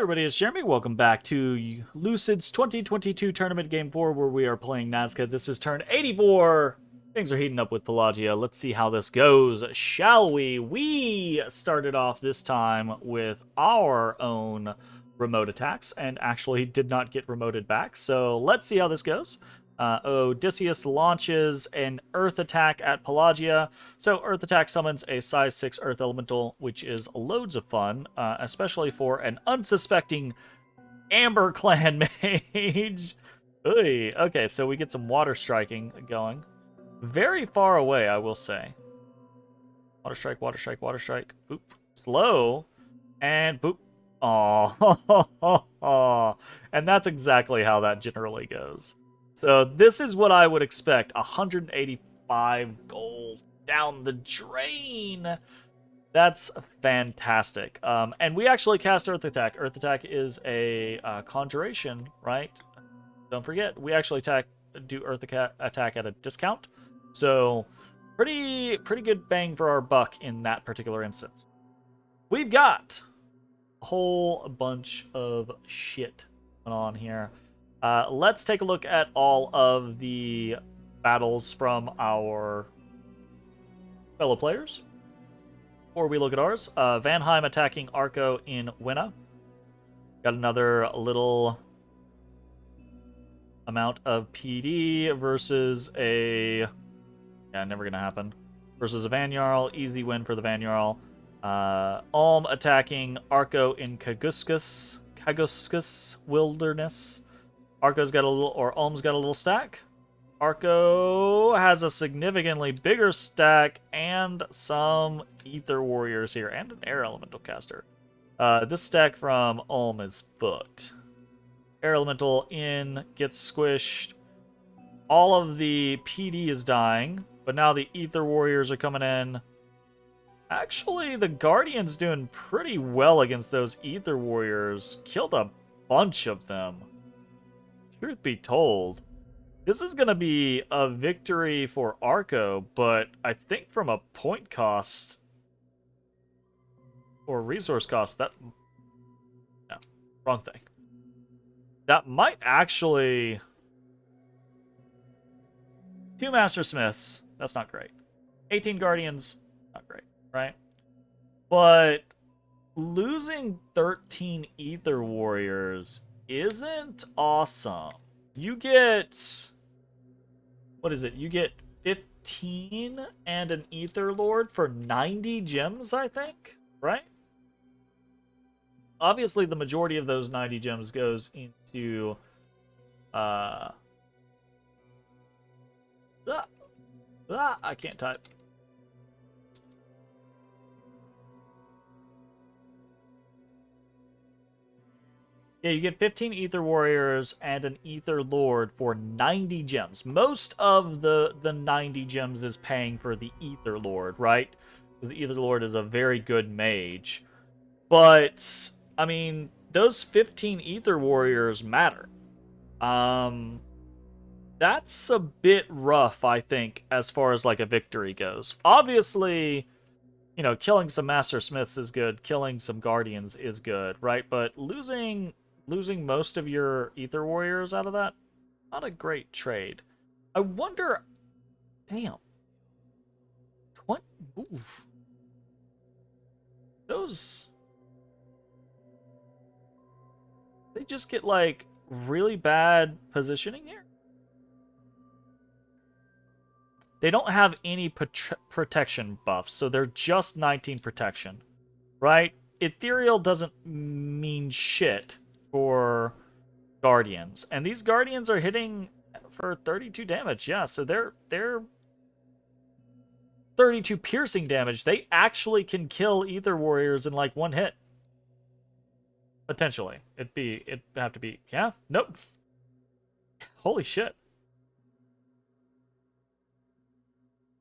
Everybody, it's Jeremy. Welcome back to Lucid's 2022 Tournament Game 4, where we are playing Nazca. This is turn 84. Things are heating up with Pelagia. Let's see how this goes, shall we? We started off this time with our own remote attacks, and actually did not get remoted back. So let's see how this goes. Odysseus launches an Earth attack at Pelagia. So Earth attack summons a size 6 Earth Elemental, which is loads of fun, especially for an unsuspecting Amber Clan mage. Oy. Okay, so we get some water striking going. Very far away, I will say. Water strike, water strike, water strike. Boop. Slow. And boop. Aww. And that's exactly how that generally goes. So this is what I would expect. 185 gold down the drain. That's fantastic. And we actually cast Earth Attack. Earth Attack is a conjuration, right? Don't forget, we actually do Earth Attack at a discount. So pretty good bang for our buck in that particular instance. We've got a whole bunch of shit going on here. Let's take a look at all of the battles from our fellow players. Before we look at ours, Vanheim attacking Arco in Winna. Got another little amount of PD versus a... Yeah, never gonna happen. Versus a Vanjarl. Easy win for the Vanjarl. Ulm attacking Arco in Kaguskus Wilderness. Arco's got a little, or Ulm's got a little stack. Arco has a significantly bigger stack and some Ether Warriors here, and an Air Elemental caster. This stack from Ulm is fucked. Air Elemental in, gets squished. All of the PD is dying, but now the Ether Warriors are coming in. Actually, the Guardian's doing pretty well against those Ether Warriors. Killed a bunch of them. Truth be told, this is going to be a victory for Arco, but I think from a point cost or resource cost, that... No, wrong thing. That might actually... 2 Master Smiths, that's not great. 18 Guardians, not great, right? But losing 13 Ether Warriors isn't awesome. You get... What is it? You get 15 and an Ether Lord for 90 gems, I think? Right? Obviously, the majority of those 90 gems goes into... I can't type. Yeah, you get 15 Ether Warriors and an Ether Lord for 90 gems. Most of the 90 gems is paying for the Ether Lord, right? Because the Ether Lord is a very good mage. But, I mean, those 15 Ether Warriors matter. That's a bit rough, I think, as far as, like, a victory goes. Obviously, you know, killing some Master Smiths is good. Killing some Guardians is good, right? But losing most of your Ether Warriors out of that, not a great trade. I wonder... Damn. 20... Oof. Those... They just get, like, really bad positioning here? They don't have any protection buffs, so they're just 19 protection, right? Ethereal doesn't mean shit for Guardians. And these Guardians are hitting for 32 damage. Yeah, so they're 32 piercing damage. They actually can kill Ether Warriors in like one hit. Potentially. It'd have to be... Yeah? Nope. Holy shit.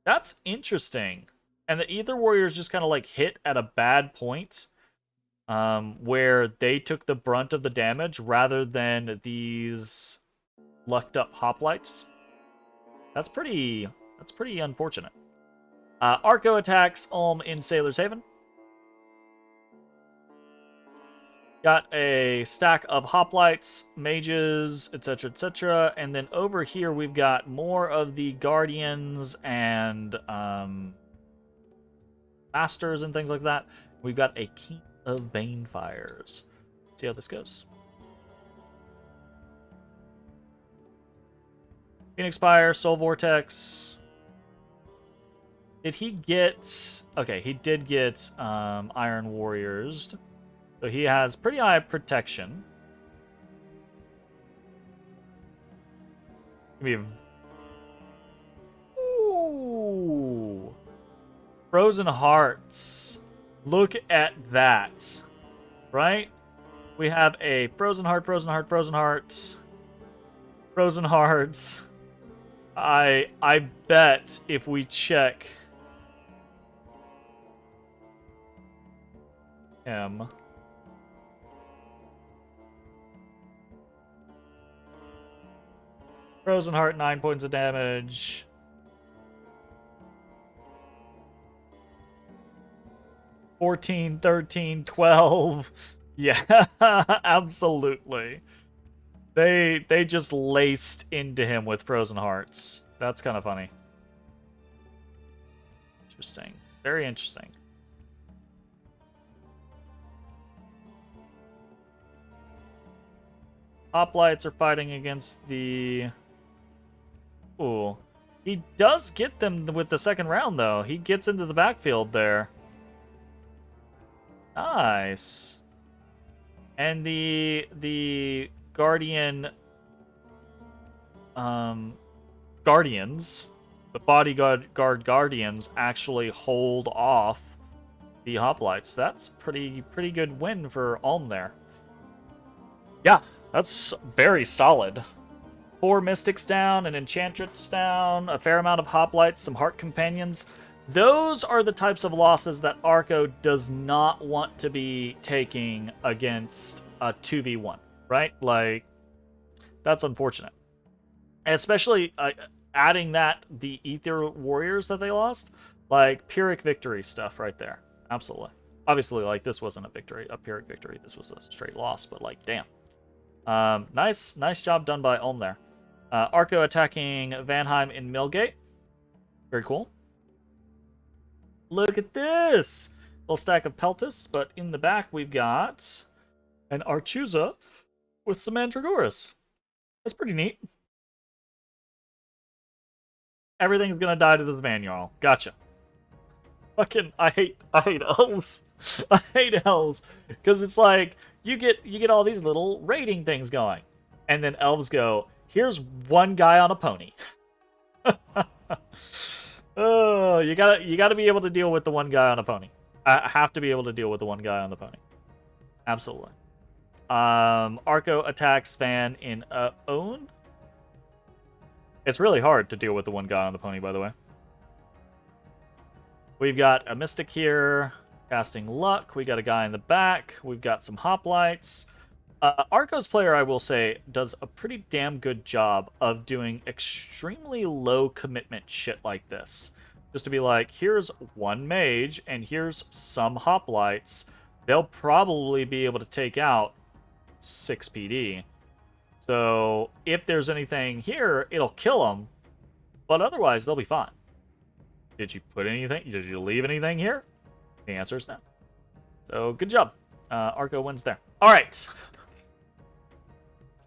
That's interesting. And the Ether Warriors just kind of like hit at a bad point. Where they took the brunt of the damage rather than these lucked up hoplites. That's pretty unfortunate. Arco attacks Ulm in Sailor's Haven. Got a stack of hoplites, mages, etc., etc. And then over here we've got more of the guardians and masters and things like that. We've got a King of Banefires. See how this goes. Phoenix Spire, Soul Vortex. Did he get... Okay, he did get Iron Warriors. So he has pretty high protection. Ooh. Frozen Hearts. Look at that. Right? We have a Frozen Heart, Frozen Heart, Frozen Hearts. Frozen Hearts. I bet if we check him... Frozen Heart, 9 points of damage. 14, 13, 12. Yeah, absolutely. They just laced into him with Frozen Hearts. That's kind of funny. Interesting. Very interesting. Hoplites are fighting against the... Ooh. He does get them with the second round, though. He gets into the backfield there. Nice. And the Guardian... Guardians, the bodyguard Guardians, actually hold off the Hoplites. That's pretty good win for Ulm there. Yeah, that's very solid. 4 Mystics down, an Enchantress down, a fair amount of Hoplites, some Heart Companions. Those are the types of losses that Arco does not want to be taking against a 2v1, right? Like, that's unfortunate. Especially adding that, the Ether Warriors that they lost, like Pyrrhic Victory stuff right there. Absolutely. Obviously, like, this wasn't a victory, a Pyrrhic Victory. This was a straight loss, but, like, damn. Nice job done by Ulm there. Arco attacking Vanheim in Millgate. Very cool. Look at this! Little stack of Peltis, but in the back we've got an Archusa with some Mandragoras. That's pretty neat. Everything's gonna die to this Vanjarl. Gotcha. Fucking, I hate elves. I hate elves. Because it's like, you get all these little raiding things going. And then elves go, here's one guy on a pony. Oh, you gotta be able to deal with the one guy on a pony. I have to be able to deal with the one guy on the pony. Absolutely. Arco attacks Van in Own. It's really hard to deal with the one guy on the pony, by the way. We've got a Mystic here, casting Luck. We got a guy in the back. We've got some Hoplites. Arco's player, I will say, does a pretty damn good job of doing extremely low commitment shit like this. Just to be like, here's one mage, and here's some Hoplites. They'll probably be able to take out 6 PD. So, if there's anything here, it'll kill them. But otherwise, they'll be fine. Did you put anything? Did you leave anything here? The answer is no. So, good job. Arco wins there. Alright.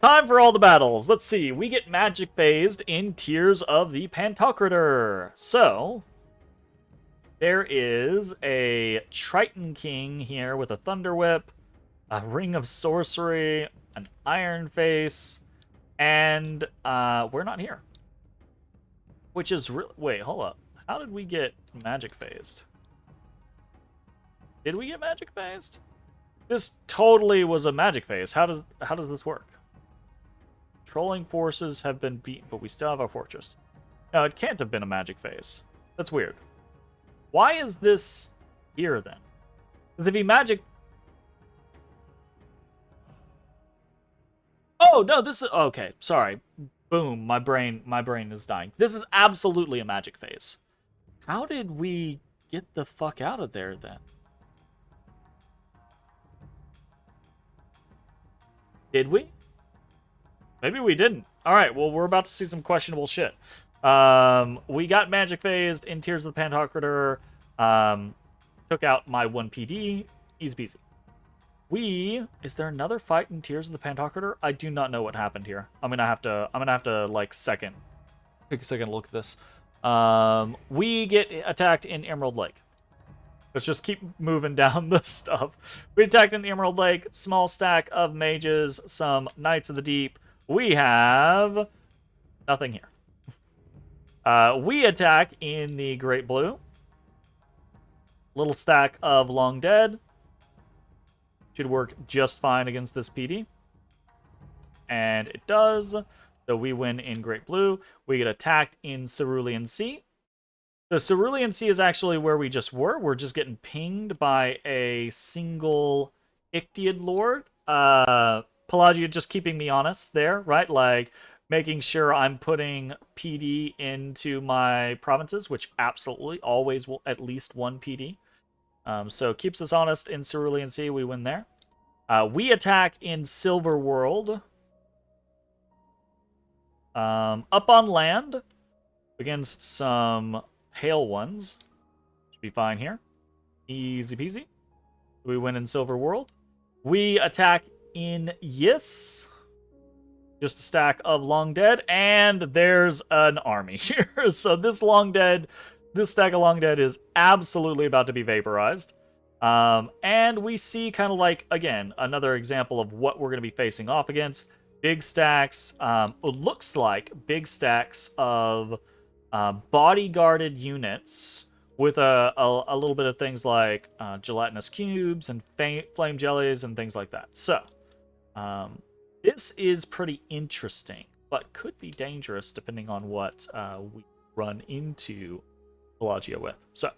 Time for all the battles. Let's see. We get magic phased in Tears of the Pantocrator. So, there is a Triton King here with a Thunder Whip, a Ring of Sorcery, an Iron Face, and we're not here. Which is wait, hold up. How did we get magic phased? Did we get magic phased? This totally was a magic phase. How does this work? Trolling forces have been beaten, but we still have our fortress. No, it can't have been a magic phase. That's weird. Why is this here then? Because if he magic... Oh, no, this is... Okay, sorry. Boom, my brain is dying. This is absolutely a magic phase. How did we get the fuck out of there then? Did we? Maybe we didn't. All right, well, we're about to see some questionable shit. We got magic phased in Tears of the Pantocrator. Took out my 1 PD. Easy peasy. Is there another fight in Tears of the Pantocrator? I do not know what happened here. I'm gonna have to like take a second look at this. We get attacked in Emerald Lake. Let's just keep moving down the stuff. We attacked in the Emerald Lake. Small stack of mages, some Knights of the Deep. We have nothing here. We attack in the Great Blue. Little stack of Long Dead. Should work just fine against this PD. And it does. So we win in Great Blue. We get attacked in Cerulean Sea. So Cerulean Sea is actually where we just were. We're just getting pinged by a single Ictiad Lord. Pelagia just keeping me honest there, right? Like, making sure I'm putting PD into my provinces, which absolutely always will at least 1 PD. So keeps us honest in Cerulean Sea. We win there. We attack in Silver World. Up on land against some Pale ones. Should be fine here. Easy peasy. We win in Silver World. We attack in Yis. Just a stack of Long Dead, and there's an army here. So this stack of Long Dead is absolutely about to be vaporized. And we see kind of like, again, another example of what we're going to be facing off against. Big stacks, it looks like big stacks of bodyguarded units with a little bit of things like gelatinous cubes and flame jellies and things like that. So, this is pretty interesting, but could be dangerous depending on what we run into Pelagia with. So,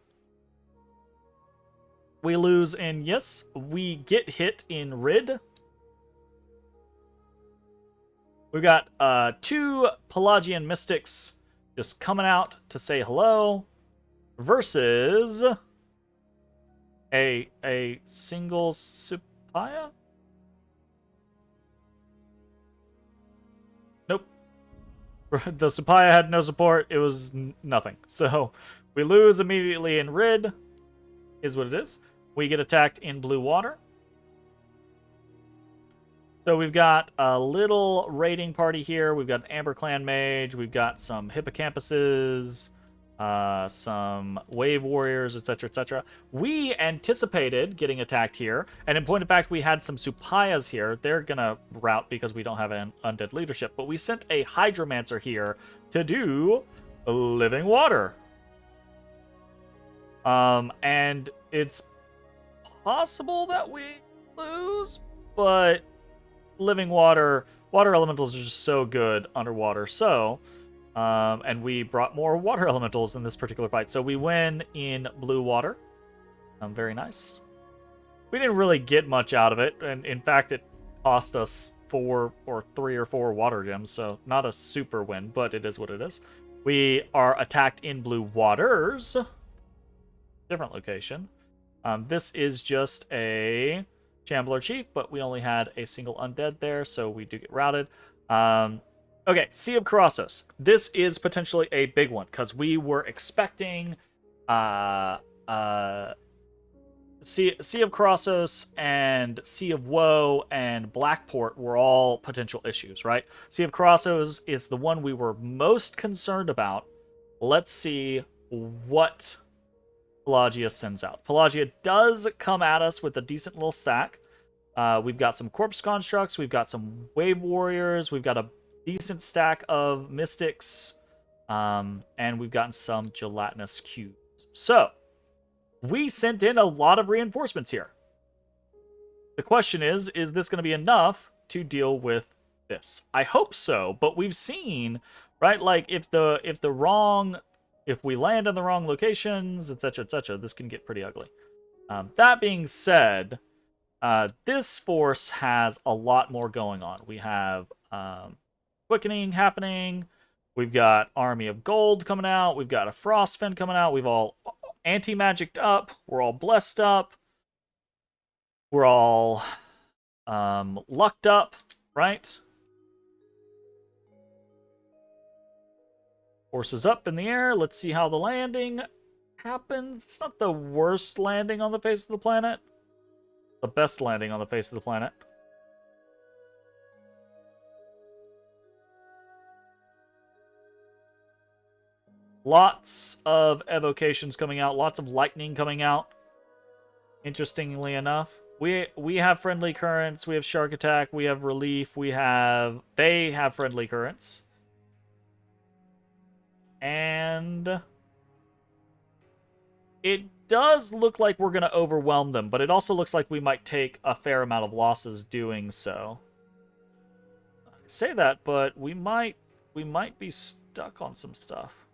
we lose in Yes. We get hit in Rid. We've got 2 Pelagian Mystics just coming out to say hello versus a single Supaya? Nope. The Supaya had no support. It was nothing. So we lose immediately in Rid. Is what it is. We get attacked in Blue Water. So we've got a little raiding party here. We've got an Amber Clan Mage. We've got some Hippocampuses, some Wave Warriors, etc., etc. We anticipated getting attacked here, and in point of fact, we had some Supayas here. They're gonna rout because we don't have an undead leadership, but we sent a Hydromancer here to do Living Water. And it's possible that we lose, but Living Water elementals are just so good underwater. So, and we brought more water elementals in this particular fight. So we win in Blue Water. Very nice. We didn't really get much out of it. And in fact, it cost us 3 or 4 water gems. So not a super win, but it is what it is. We are attacked in Blue Waters. Different location. This is just a Shambler Chief, but we only had a single undead there, so we do get routed. Okay, Sea of Colossus. This is potentially a big one, because we were expecting Sea of Colossus and Sea of Woe and Blackport were all potential issues, right? Sea of Colossus is the one we were most concerned about. Let's see what Pelagia sends out. Pelagia does come at us with a decent little stack. We've got some Corpse Constructs, we've got some Wave Warriors, we've got a decent stack of Mystics, and we've gotten some Gelatinous Cubes. So, we sent in a lot of reinforcements here. The question is this going to be enough to deal with this? I hope so, but we've seen, right, like, if we land in the wrong locations, etc., this can get pretty ugly. That being said, this force has a lot more going on. We have Quickening happening. We've got Army of Gold coming out. We've got a Frostfen coming out. We've all anti-magicked up. We're all blessed up. We're all lucked up. right? Forces up in the air. Let's see how the landing happens. It's not the worst landing on the face of the planet. The best landing on the face of the planet. Lots of evocations coming out. Lots of lightning coming out. Interestingly enough. We have friendly currents. We have shark attack. We have relief. They have friendly currents. And it does look like we're going to overwhelm them, but it also looks like we might take a fair amount of losses doing so. I say that, but we might be stuck on some stuff.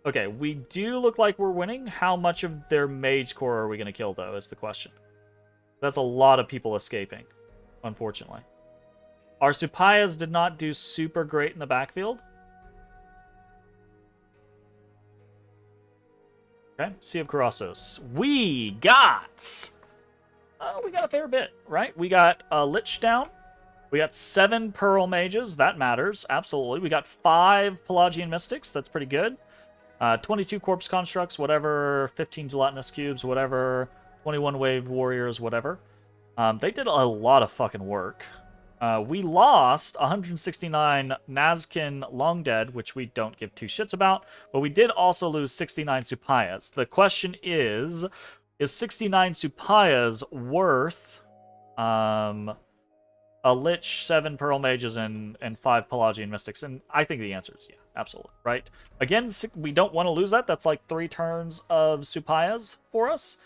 Okay, we do look like we're winning. How much of their mage core are we going to kill, though, is the question. That's a lot of people escaping, unfortunately. Our Supayas did not do super great in the backfield. Okay, Sea of Colossus. We got a fair bit, right? We got a Lich down. We got 7 Pearl Mages. That matters, absolutely. We got 5 Pelagian Mystics. That's pretty good. 22 Corpse Constructs, whatever. 15 Gelatinous Cubes, whatever. 21 Wave Warriors, whatever. They did a lot of fucking work. We lost 169 Nazcan Long Dead, which we don't give 2 shits about, but we did also lose 69 Supayas. The question is 69 Supayas worth a Lich, 7 Pearl Mages, and 5 Pelagian Mystics? And I think the answer is yeah, absolutely, right? Again, we don't want to lose that. That's like 3 turns of Supayas for us,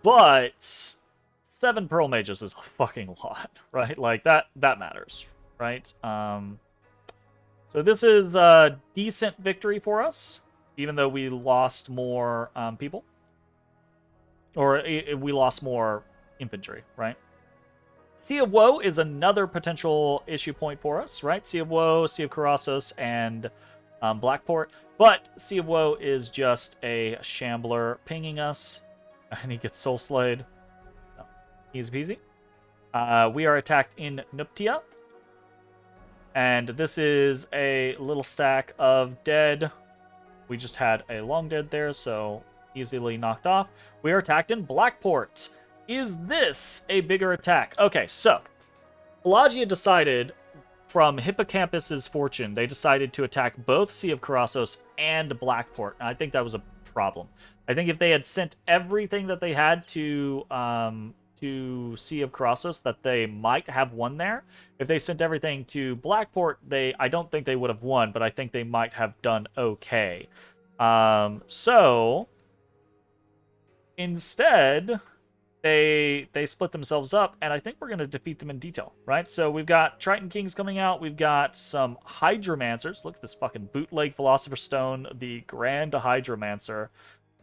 but 7 Pearl Mages is a fucking lot, right? Like, that matters, right? So this is a decent victory for us, even though we lost more people. Or we lost more infantry, right? Sea of Woe is another potential issue point for us, right? Sea of Woe, Sea of Colossus, and Blackport. But Sea of Woe is just a shambler pinging us, and he gets soul slayed. Easy peasy. We are attacked in Nuptia. And this is a little stack of dead. We just had a long dead there, so easily knocked off. We are attacked in Blackport. Is this a bigger attack? Okay, so Pelagia decided, from Hippocampus's fortune, they decided to attack both Sea of Colossus and Blackport. And I think that was a problem. I think if they had sent everything that they had to Sea of Colossus, that they might have won there. If they sent everything to Blackport, I don't think they would have won, but I think they might have done okay. So instead, they split themselves up, and I think we're going to defeat them in detail, right? So we've got Triton Kings coming out. We've got some Hydromancers. Look at this fucking bootleg Philosopher's Stone, the Grand Hydromancer.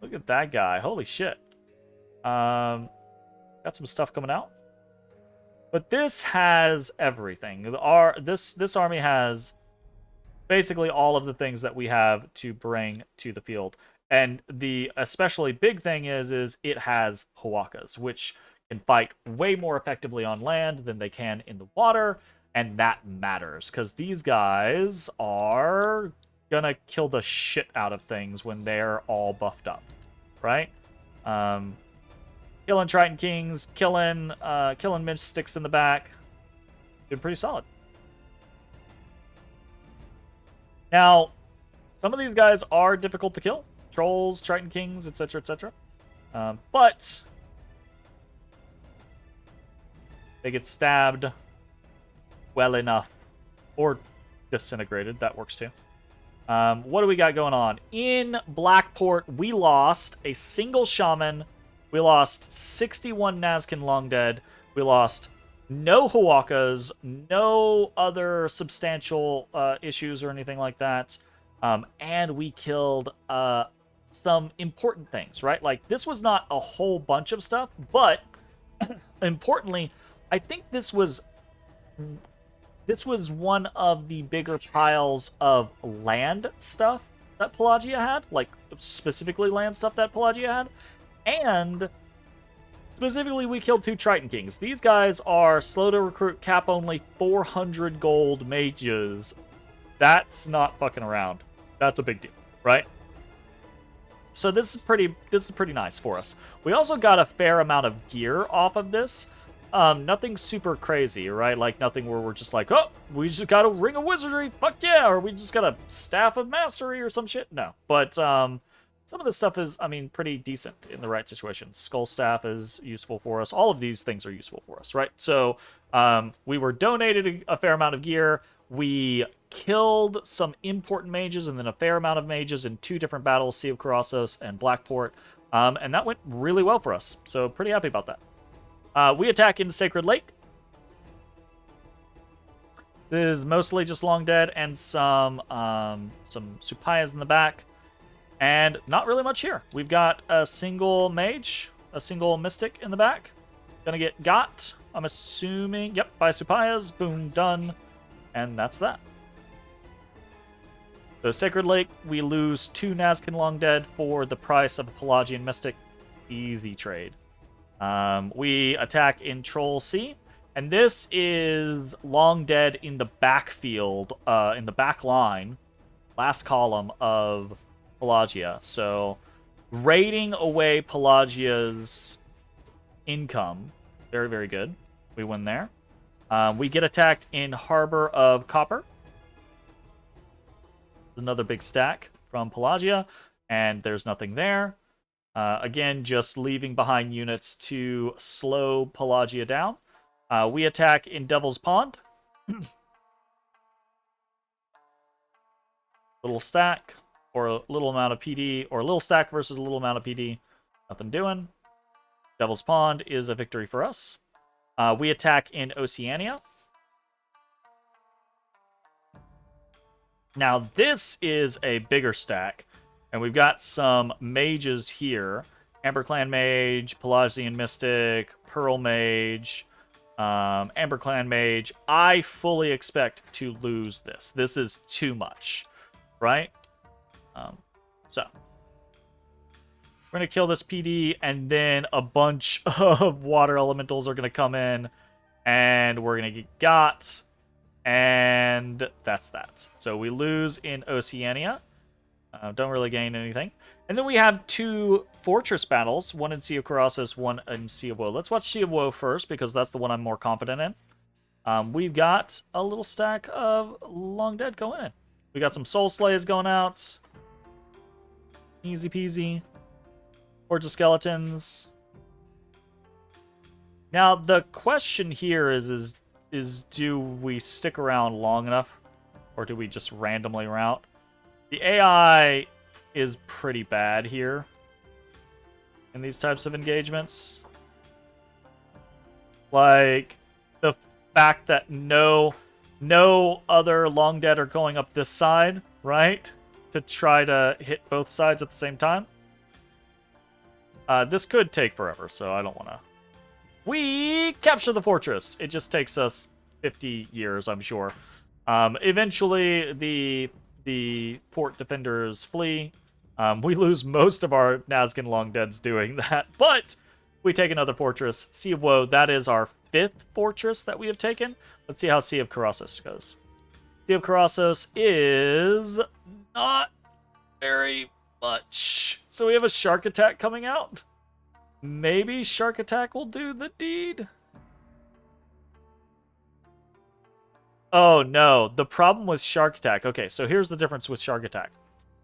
Look at that guy. Holy shit. Got some stuff coming out. But this has everything. This army has basically all of the things that we have to bring to the field. And the especially big thing is it has Huakas, which can fight way more effectively on land than they can in the water. And that matters, because these guys are gonna kill the shit out of things when they're all buffed up, right? Killing Triton Kings, killing Mystics in the back. Been pretty solid. Now, some of these guys are difficult to kill. Trolls, Triton Kings, etc., etc. But they get stabbed well enough. Or disintegrated. That works too. What do we got going on? In Blackport, we lost a single Shaman. We lost 61 Nazcan Long Dead. We lost no Huakas, no other substantial issues or anything like that. And we killed some important things, right? Like, this was not a whole bunch of stuff, but importantly, I think this was one of the bigger piles of land stuff that Pelagia had, like specifically land stuff that Pelagia had. And Specifically, we killed 2 Triton Kings. These guys are slow to recruit, cap only, 400 gold mages. That's not fucking around. That's a big deal, right? So this is pretty nice for us. We also got a fair amount of gear off of this. Nothing super crazy, right? Like nothing where we're just like, oh, we just got a ring of wizardry, fuck yeah, or we just got a staff of mastery or some shit. No, but some of this stuff is, I mean, pretty decent in the right situations. Skull staff is useful for us. All of these things are useful for us, right? So we were donated a fair amount of gear. We killed some important mages and then a fair amount of mages in 2 different battles, Sea of Colossus and Blackport. And that went really well for us. So pretty happy about that. We attack into Sacred Lake. This is mostly just Long Dead and some Supayas in the back. And not really much here. We've got a single mage, a single mystic in the back. Gonna get got, I'm assuming, yep, by Supayas. Boom, done. And that's that. So Sacred Lake, we lose 2 Nazca Long Dead for the price of a Pelagian Mystic. Easy trade. We attack in Troll Sea. And this is Long Dead in the backfield, in the back line, last column of Pelagia. So raiding away Pelagia's income. Very, very good. We win there. We get attacked in Harbor of Copper. Another big stack from Pelagia, and there's nothing there. Again, just leaving behind units to slow Pelagia down. We attack in Devil's Pond. Little stack, or a little amount of PD, or a little stack versus a little amount of PD. Nothing doing. Devil's Pond is a victory for us. We attack in Oceania. Now, this is a bigger stack, and we've got some mages here. Amber Clan Mage, Pelagian Mystic, Pearl Mage, Amber Clan Mage. I fully expect to lose this. This is too much, right? So we're going to kill this PD, and then a bunch of water elementals are going to come in, and we're going to get got, and that's that. So we lose in Oceania. Don't really gain anything. And then we have 2 fortress battles, one in Sea of Colossus, one in Sea of Woe. Let's watch Sea of Woe first, because that's the one I'm more confident in. We've got a little stack of Long Dead going in. We got some Soul Slays going out. Easy peasy. Hordes of skeletons. Now, the question here is do we stick around long enough, or do we just randomly route? The AI is pretty bad here in these types of engagements. Like, the fact that no other Long Dead are going up this side, right? To try to hit both sides at the same time. This could take forever, so I don't want to. We capture the fortress. It just takes us 50 years, I'm sure. Eventually, the fort defenders flee. We lose most of our Nazca Long Deads doing that, but we take another fortress. Sea of Woe, that is our 5th fortress that we have taken. Let's see how Sea of Colossus goes. Sea of Colossus is not very much. So we have a Shark Attack coming out. Maybe Shark Attack will do the deed. Oh no, the problem with Shark Attack. Okay, so here's the difference with Shark Attack.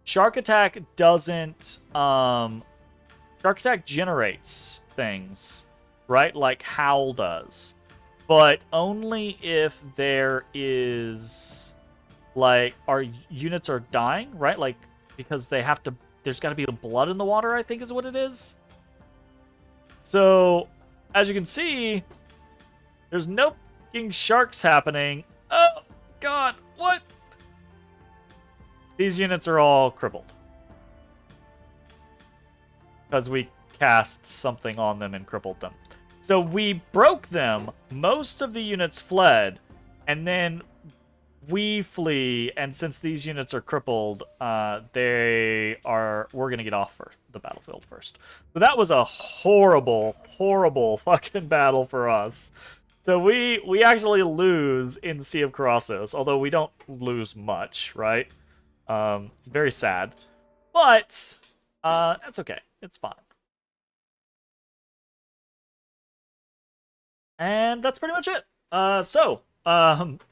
Shark Attack doesn't Shark Attack generates things, right? Like Howl does. But only if there is, like, our units are dying, right? Like, because they have to, there's got to be blood in the water, I think is what it is. So, as you can see, there's no fucking sharks happening. Oh, God, what? These units are all crippled. Because we cast something on them and crippled them. So we broke them, most of the units fled, and then we flee, and since these units are crippled, we're going to get off the battlefield first. So that was a horrible, horrible fucking battle for us. So we actually lose in Sea of Colossus, although we don't lose much, right? Very sad. But that's okay. It's fine. And that's pretty much it.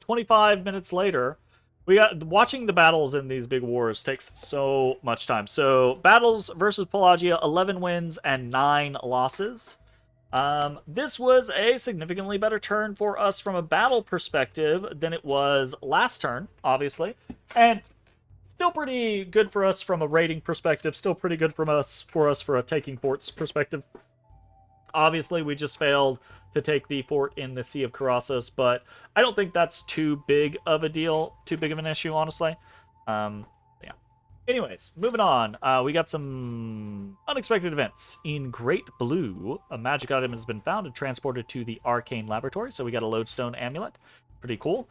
25 minutes later, we got watching the battles in these big wars takes so much time. So battles versus Pelagia, 11 wins and 9 losses. This was a significantly better turn for us from a battle perspective than it was last turn, obviously, and still pretty good for us from a rating perspective. Still pretty good for us for a taking forts perspective. Obviously, we just failed to take the fort in the Sea of Colossus, but I don't think that's too big of a deal, too big of an issue, honestly. Yeah. Anyways, moving on. We got some unexpected events. In Great Blue, a magic item has been found and transported to the Arcane Laboratory, so we got a lodestone amulet. Pretty cool.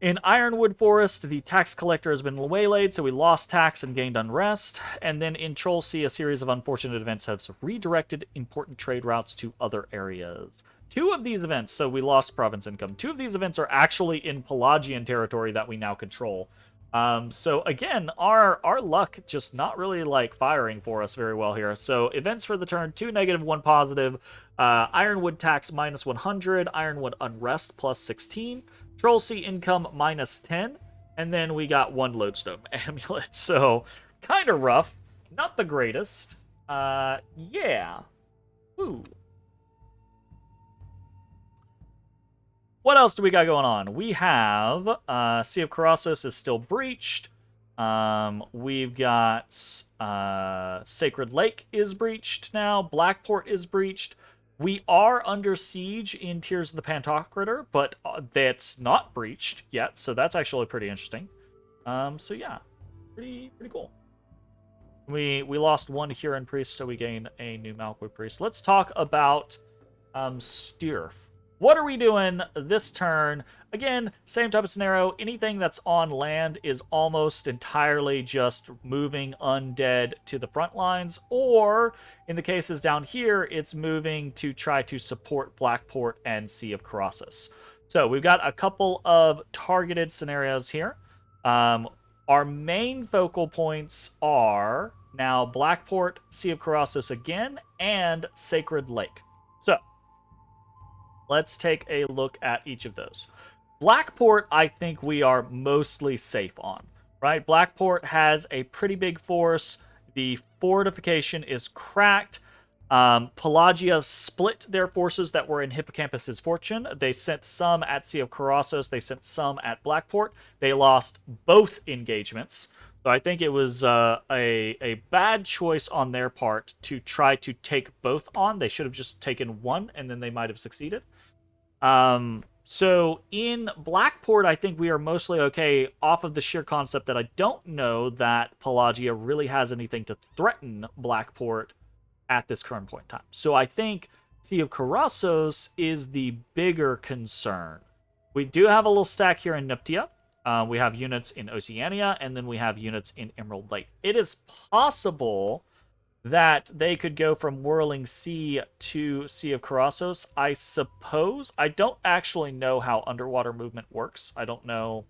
In Ironwood Forest, the tax collector has been waylaid, so we lost tax and gained unrest. And then in Troll Sea, a series of unfortunate events have redirected important trade routes to other areas. 2 of these events, so we lost province income. 2 of these events are actually in Pelagian territory that we now control. So again, our luck just not really like firing for us very well here. So events for the turn: 2 negative, 1 positive. Ironwood tax minus 100. Ironwood unrest plus 16. Troll Sea income minus 10. And then we got 1 lodestone amulet. So kind of rough. Not the greatest. Yeah. Ooh. What else do we got going on? We have Sea of Colossus is still breached. We've got Sacred Lake is breached now. Blackport is breached. We are under siege in Tears of the Pantocrator, but that's not breached yet, so that's actually pretty interesting. So yeah, pretty cool. We lost 1 Huron priest, so we gain a new Malkoy priest. Let's talk about Stirth. What are we doing this turn? Again, same type of scenario. Anything that's on land is almost entirely just moving undead to the front lines, or in the cases down here, it's moving to try to support Blackport and Sea of Colossus. So we've got a couple of targeted scenarios here. Our main focal points are now Blackport, Sea of Colossus again, and Sacred Lake. So let's take a look at each of those. Blackport, I think we are mostly safe on, right? Blackport has a pretty big force. The fortification is cracked. Pelagia split their forces that were in Hippocampus's Fortune. They sent some at Sea of Colossus. They sent some at Blackport. They lost both engagements. So I think it was a bad choice on their part to try to take both on. They should have just taken one, and then they might have succeeded. So in Blackport, I think we are mostly okay off of the sheer concept that I don't know that Pelagia really has anything to threaten Blackport at this current point in time. So I think Sea of Colossus is the bigger concern. We do have a little stack here in Nuptia. We have units in Oceania, and then we have units in Emerald Lake. It is possible that they could go from Whirling Sea to Sea of Colossus, I suppose. I don't actually know how underwater movement works. I don't know.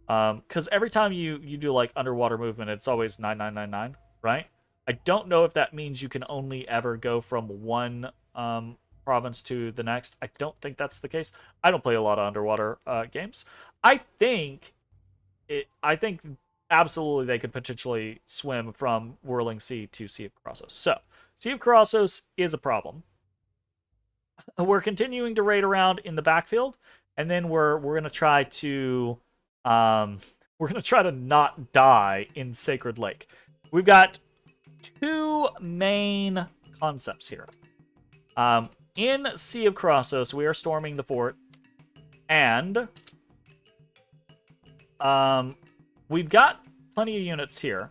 Because every time you do like underwater movement, it's always 9999, right? I don't know if that means you can only ever go from one province to the next. I don't think that's the case. I don't play a lot of underwater games. I think absolutely they could potentially swim from Whirling Sea to Sea of Colossus. So, Sea of Colossus is a problem. We're continuing to raid around in the backfield, and then we're gonna try to not die in Sacred Lake. We've got 2 main concepts here. In Sea of Colossus, we are storming the fort, and we've got plenty of units here.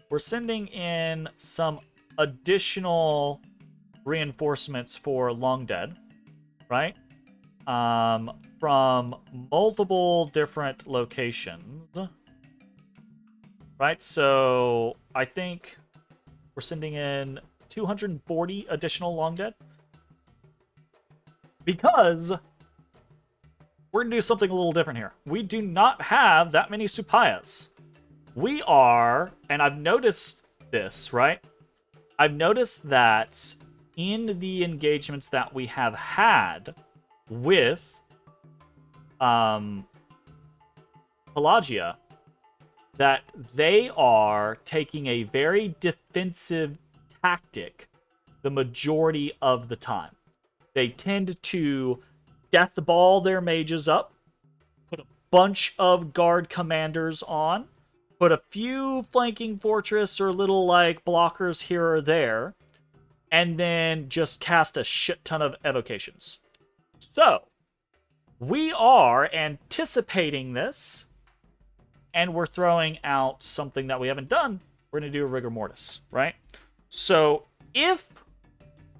We're sending in some additional reinforcements for Long Dead, right? From multiple different locations. Right, so I think We're sending in 240 additional long dead. Because we're going to do something a little different here. We do not have that many Supayas. We are, and I've noticed this, right? I've noticed that in the engagements that we have had with Pelagia, that they are taking a very defensive tactic the majority of the time. They tend to deathball their mages up, put a bunch of guard commanders on, put a few flanking fortress or little like blockers here or there, and then just cast a shit ton of evocations. So, we are anticipating this, and we're throwing out something that we haven't done. We're going to do a rigor mortis, right? So, if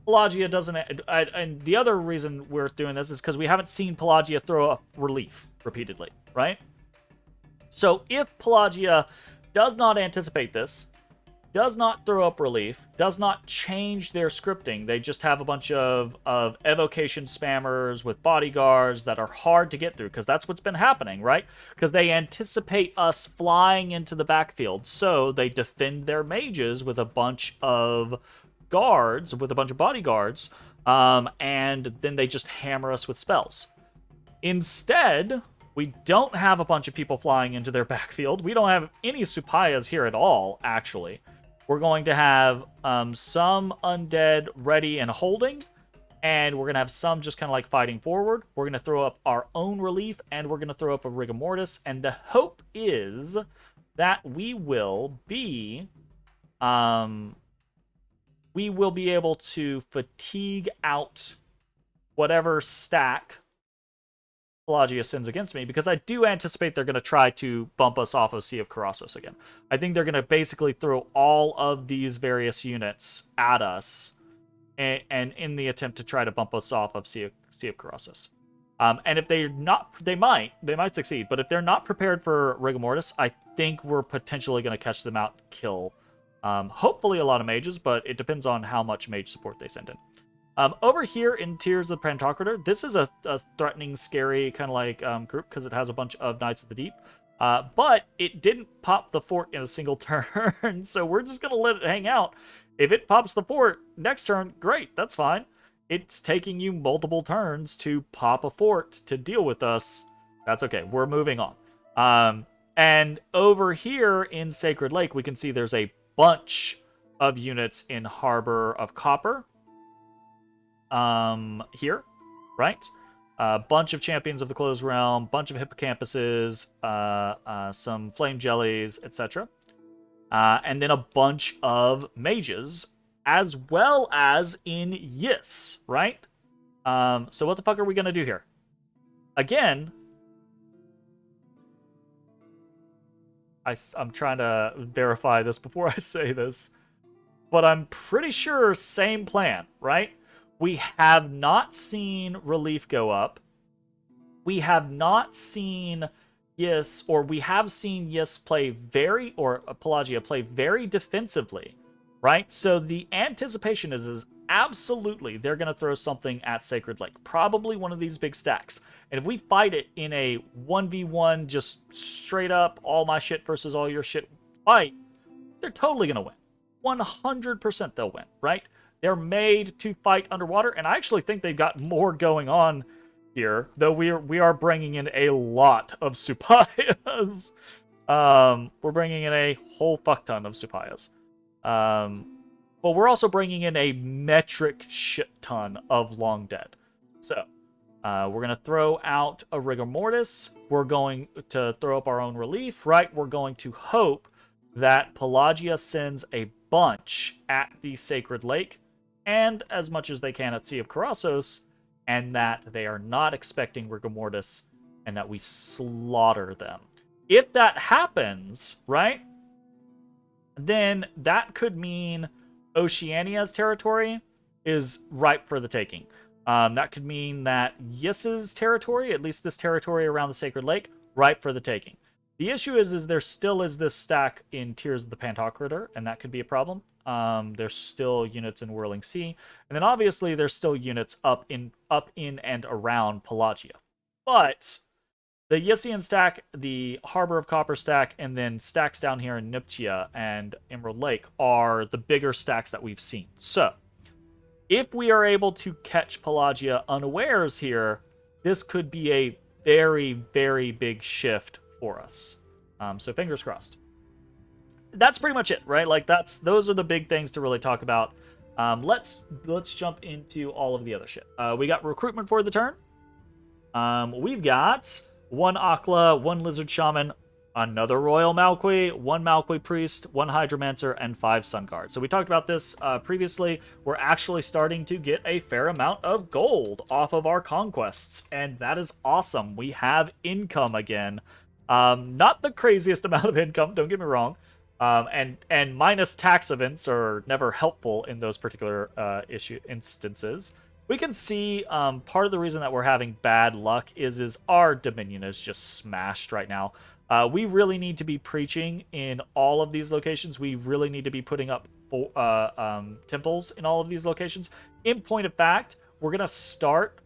Pelagia doesn't... And the other reason we're doing this is because we haven't seen Pelagia throw up relief repeatedly, right? So, if Pelagia does not anticipate this, does not throw up relief, does not change their scripting, they just have a bunch of evocation spammers with bodyguards that are hard to get through, because that's what's been happening, right? Because they anticipate us flying into the backfield, so they defend their mages with a bunch of guards, with a bunch of bodyguards, and then they just hammer us with spells. Instead, we don't have a bunch of people flying into their backfield. We don't have any Supayas here at all, actually. We're going to have some undead ready and holding, and we're going to have some just kind of like fighting forward. We're going to throw up our own relief, and we're going to throw up a rigor mortis, and the hope is that we will be able to fatigue out whatever stack Pelagia sends against me, because I do anticipate they're going to try to bump us off of Sea of Colossus again. I think they're going to basically throw all of these various units at us, and in the attempt to try to bump us off of Sea of Colossus. And if they're not, they might succeed, but if they're not prepared for rigor mortis, I think we're potentially going to catch them out, kill hopefully a lot of mages, but it depends on how much mage support they send in. Over here in Tears of the Pantocrator, this is a threatening, scary kind of like group, because it has a bunch of Knights of the Deep. But it didn't pop the fort in a single turn, so we're just going to let it hang out. If it pops the fort next turn, great, that's fine. It's taking you multiple turns to pop a fort to deal with us. That's okay, we're moving on. And over here in Sacred Lake, we can see there's a bunch of units in Harbor of Copper. Here, right? A bunch of Champions of the Closed Realm, bunch of Hippocampuses, some Flame Jellies, etc. And then a bunch of mages, as well as in Yis, right? So what the fuck are we gonna do here? Again, I'm trying to verify this before I say this, but I'm pretty sure same plan, right? We have not seen relief go up. We have not seen Yis, or we have seen Yis play Pelagia play very defensively, right? So the anticipation is absolutely they're going to throw something at Sacred Lake. Probably one of these big stacks. And if we fight it in a 1v1, just straight up, all my shit versus all your shit fight, they're totally going to win. 100% they'll win, right? They're made to fight underwater, and I actually think they've got more going on here, though we are bringing in a lot of Supayas. We're bringing in a whole fuck ton of Supayas. But we're also bringing in a metric shit ton of long dead. So, we're going to throw out a rigor mortis. We're going to throw up our own relief, right? We're going to hope that Pelagia sends a bunch at the Sacred Lake, and as much as they can at Sea of Colossus, and that they are not expecting rigor mortis, and that we slaughter them. If that happens, right, then that could mean Oceania's territory is ripe for the taking. That could mean that Yis's territory, at least this territory around the Sacred Lake, ripe for the taking. The issue is there still is this stack in Tears of the Pantocrator, and that could be a problem. There's still units in Whirling Sea, and then obviously there's still units up in and around Pelagia. But the Yessian stack, the Harbor of Copper stack, and then stacks down here in Niptia and Emerald Lake are the bigger stacks that we've seen. So, if we are able to catch Pelagia unawares here, this could be a very, very big shift for us. So fingers crossed. That's pretty much it, right? Like those are the big things to really talk about. Let's jump into all of the other shit. We got recruitment for the turn. We've got 1 Akla, 1 Lizard Shaman, another Royal Malqui, 1 Malqui Priest, 1 Hydromancer, and 5 Sun Guards. So we talked about this previously. We're actually starting to get a fair amount of gold off of our conquests, and that is awesome. We have income again. Not the craziest amount of income, don't get me wrong. And minus tax events are never helpful in those particular instances. We can see part of the reason that we're having bad luck is our Dominion is just smashed right now. We really need to be preaching in all of these locations. We really need to be putting up temples in all of these locations. In point of fact, we're going to start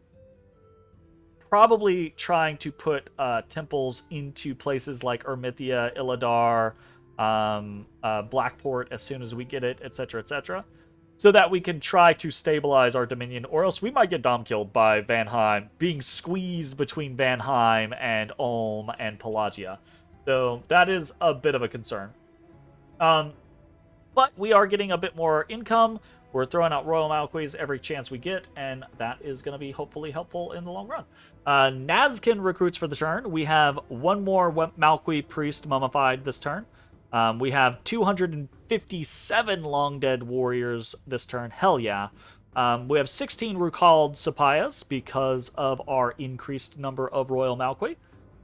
probably trying to put temples into places like Ermithia, Illadar, Blackport as soon as we get it, etc., etc., so that we can try to stabilize our Dominion, or else we might get dom killed by Vanheim, being squeezed between Vanheim and Ulm and Pelagia. So that is a bit of a concern. But we are getting a bit more income. We're throwing out Royal Malquis every chance we get, and that is going to be hopefully helpful in the long run. Nazcan recruits for the turn. We have 1 more Malqui Priest mummified this turn. We have 257 Long Dead Warriors this turn. Hell yeah. We have 16 Recalled Supayas because of our increased number of Royal Malqui.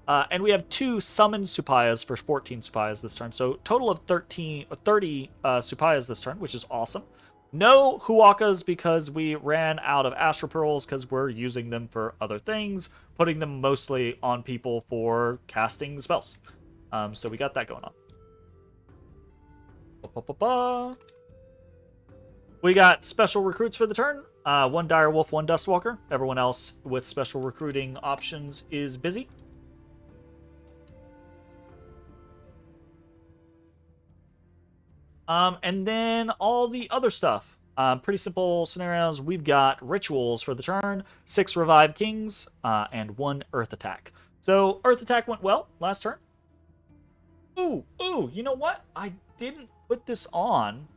And we have 2 Summoned Supayas for 14 Supayas this turn. So total of 30 Supayas this turn, which is awesome. No Huakas because we ran out of Astral Pearls because we're using them for other things, putting them mostly on people for casting spells. So we got that going on. We got special recruits for the turn. 1 Direwolf, 1 Dustwalker. Everyone else with special recruiting options is busy. And then all the other stuff. Pretty simple scenarios. We've got rituals for the turn, 6 Revive Kings, and 1 Earth Attack. So Earth Attack went well last turn. Ooh, you know what? I didn't put this on.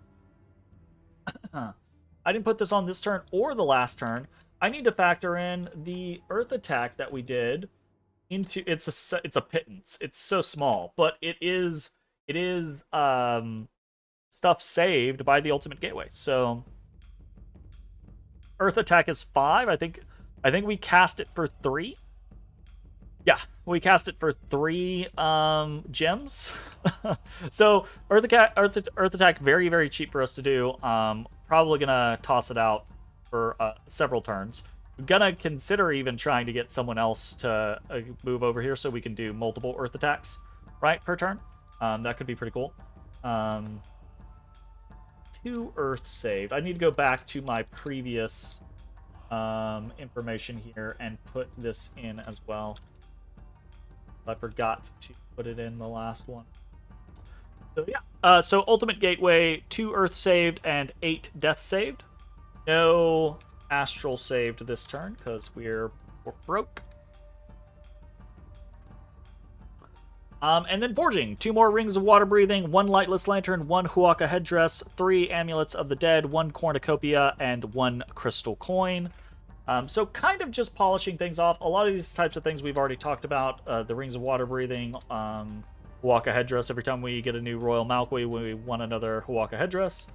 I didn't put this on this turn or the last turn. I need to factor in the Earth Attack that we did into it's a pittance. It's so small, but it is stuff saved by the Ultimate Gateway. So Earth Attack is 5. I think we cast it for 3. Yeah, we cast it for 3 gems. So Earth Attack, very, very cheap for us to do. Probably gonna toss it out for several turns. I'm gonna consider even trying to get someone else to move over here so we can do multiple Earth Attacks, right, per turn. That could be pretty cool. 2 Earth saved. I need to go back to my previous information here and put this in as well. I forgot to put it in the last one. So yeah. So Ultimate Gateway, 2 Earth saved and 8 Death saved. No Astral saved this turn because we're broke. And then Forging. 2 more Rings of Water Breathing, 1 Lightless Lantern, 1 Huaca Headdress, 3 Amulets of the Dead, 1 Cornucopia, and 1 Crystal Coin. So kind of just polishing things off. A lot of these types of things we've already talked about. The Rings of Water Breathing, Huaca Headdress. Every time we get a new Royal Malqui, we want another Huaca Headdress.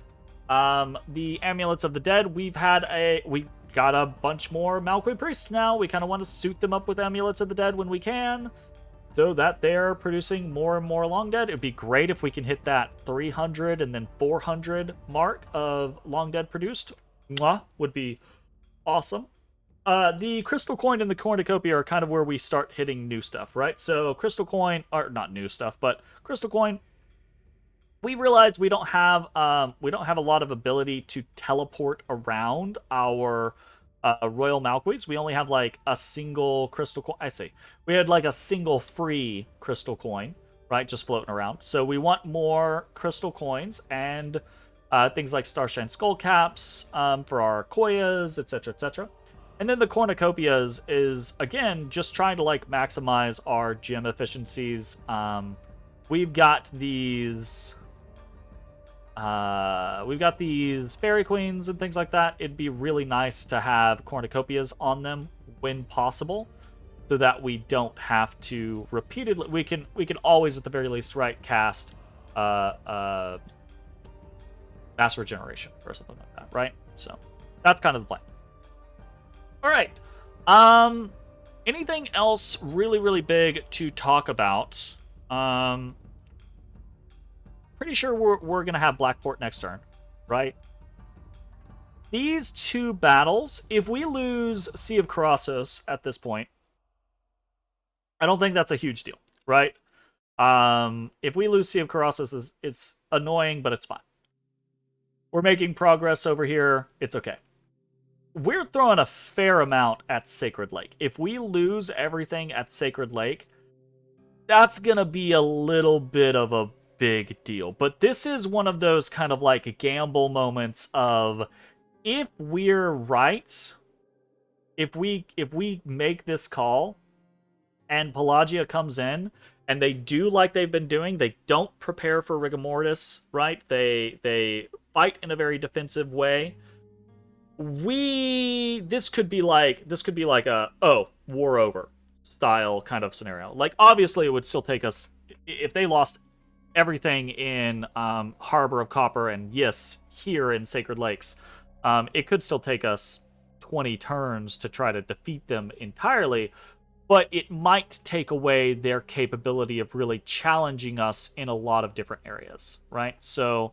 The Amulets of the Dead, we got a bunch more Malqui Priests now. We kind of want to suit them up with Amulets of the Dead when we can, so that they're producing more and more Long Dead. It'd be great if we can hit that 300 and then 400 mark of Long Dead produced. Mwah, would be awesome. The crystal coin and the cornucopia are kind of where we start hitting new stuff, right? So crystal coin, or not new stuff, but crystal coin. We realize we don't have a lot of ability to teleport around our royal Malquis. We only have like a single crystal coin. I see. We had like a single free crystal coin, right, just floating around. So we want more crystal coins and things like Starshine Skull Caps for our Koyas, etc., etc. And then the cornucopias is, again, just trying to, like, maximize our gem efficiencies. We've got these... fairy queens and things like that. It'd be really nice to have cornucopias on them when possible, so that we don't have to repeatedly... We can always, at the very least, right, cast mass regeneration or something like that, right? So that's kind of the plan. All right. Anything else really, really big to talk about? Pretty sure we're going to have Blackport next turn, right? These two battles, if we lose Sea of Colossus at this point, I don't think that's a huge deal, right? If we lose Sea of Colossus, it's annoying, but it's fine. We're making progress over here. It's okay. We're throwing a fair amount at Sacred Lake. If we lose everything at Sacred Lake, that's going to be a little bit of a big deal. But this is one of those kind of like gamble moments of, if we're right, if we make this call and Pelagia comes in and they do like they've been doing, they don't prepare for rigor right? They fight in a very defensive way. This could be like a war over style kind of scenario. Like, obviously it would still take us, if they lost everything in Harbor of Copper and yes, here in Sacred Lakes, it could still take us 20 turns to try to defeat them entirely, but it might take away their capability of really challenging us in a lot of different areas, right? So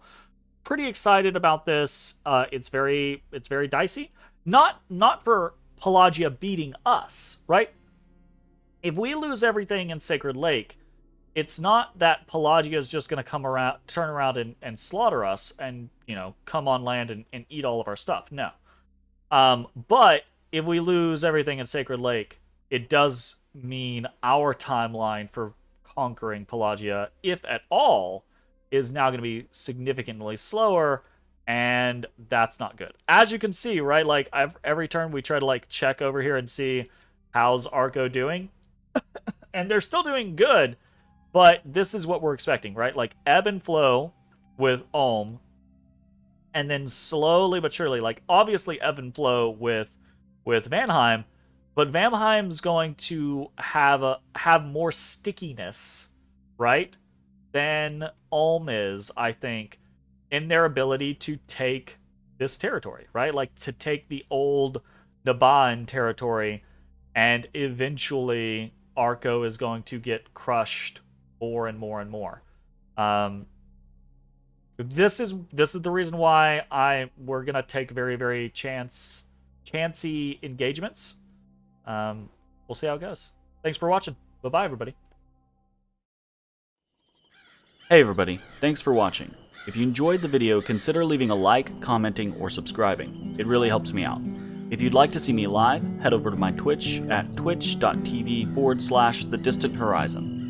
pretty excited about this. It's very dicey. Not for Pelagia beating us, right? If we lose everything in Sacred Lake, it's not that Pelagia is just going to turn around and slaughter us and, you know, come on land and eat all of our stuff. No. But if we lose everything in Sacred Lake, it does mean our timeline for conquering Pelagia, if at all, is now going to be significantly slower, and that's not good. As you can see, right, like, every turn we try to, like, check over here and see how's Arco doing, and they're still doing good, but this is what we're expecting, right? Like, ebb and flow with Ulm, and then slowly but surely, like, obviously ebb and flow with Vanheim, but Vanheim's going to have more stickiness, right, than Ulm is, I think, in their ability to take this territory, right? Like, to take the old Naban territory, and eventually Arco is going to get crushed more and more and more. This is the reason why we're gonna take very, very chancy engagements. We'll see how it goes. Thanks for watching. Bye-bye, everybody. Hey everybody, thanks for watching. If you enjoyed the video, consider leaving a like, commenting, or subscribing. It really helps me out. If you'd like to see me live, head over to my Twitch at twitch.tv/thedistanthorizon.